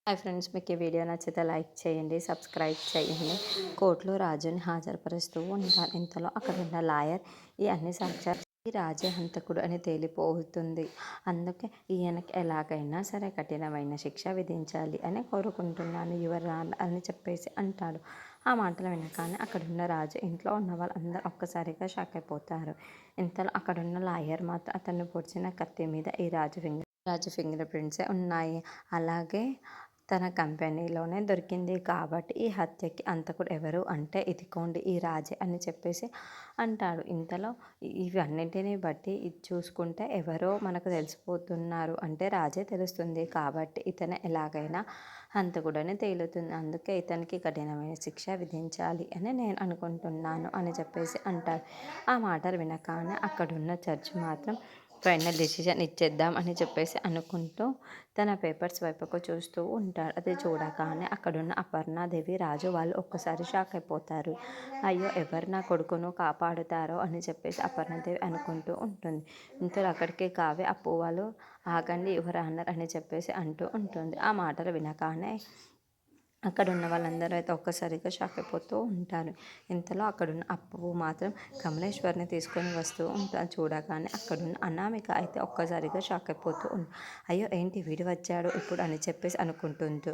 Hi friends, మీకు ఈ video నచ్చితే లైక్ చేయండి, సబ్స్క్రైబ్ చేయండి. కోర్టులో రాజుని హాజరుపరుస్తూ ఉంటారు. ఇంతలో అక్కడ ఉన్న లాయర్ ఈ అన్ని సాక్ష్యాలు ఈ రాజే హంతకుడు అని తేలిపోతుంది. అందుకే ఈయనకి ఎలాగైనా సరే కఠినమైన శిక్ష విధించాలి అని కోరుకుంటున్నాను యువర్ ఆనర్ అని చెప్పేసి అంటాడు. ఆ మాటలు వినగానే అక్కడున్న రాజు ఇంట్లో ఉన్న వాళ్ళందరూ ఒక్కసారిగా షాక్ అయిపోతారు. ఇంతలో అక్కడున్న లాయర్ మాత్రం అతన్ని పొడిచిన కత్తి మీద ఈ రాజు ఫింగర్ ప్రింట్సే ఉన్నాయి. అలాగే తన కంపెనీలోనే దొరికింది కాబట్టి ఈ హత్యకి హంతకుడు ఎవరు అంటే ఇదిగోండి ఈ రాజే అని చెప్పేసి అంటాడు. ఇంతలో ఇవన్నింటిని బట్టి ఇది చూసుకుంటే ఎవరో మనకు తెలిసిపోతున్నారు అంటే రాజే తెలుస్తుంది కాబట్టి ఇతను ఎలాగైనా హంతకుడని తేలుతుంది. అందుకే ఇతనికి కఠినమైన శిక్ష విధించాలి అని నేను అనుకుంటున్నాను అని చెప్పేసి అంటారు. ఆ మాటలు వినగానే అక్కడున్న జడ్జి మాత్రం ఫైనల్ డెసిషన్ ఇచ్చేద్దాం అని చెప్పేసి అనుకుంటూ తన పేపర్స్ వైపుకు చూస్తూ ఉంటాడు. అది చూడగానే అక్కడున్న అపర్ణాదేవి రాజు వాళ్ళు ఒక్కసారి షాక్ అయిపోతారు. అయ్యో, ఎవరు నా కొడుకును కాపాడుతారో అని చెప్పేసి అపర్ణాదేవి అనుకుంటూ ఉంటుంది. ఇంతలో అక్కడికి కావ్య అప్పు వాళ్ళు ఆగండి యువర్ ఆనర్ అని చెప్పేసి అంటూ ఉంటుంది. ఆ మాటలు వినగానే అక్కడ ఉన్న వాళ్ళందరూ అయితే ఒక్కసారిగా షాక్ అయిపోతూ ఉంటారు. ఇంతలో అక్కడున్న అప్పు మాత్రం కమలేశ్వర్ని తీసుకొని వస్తూ ఉంటారు. చూడగానే అక్కడున్న అనామిక అయితే ఒక్కసారిగా షాక్ అయిపోతూ అయ్యో ఏంటి వీడు వచ్చాడు ఇప్పుడు అని చెప్పేసి అనుకుంటుంది.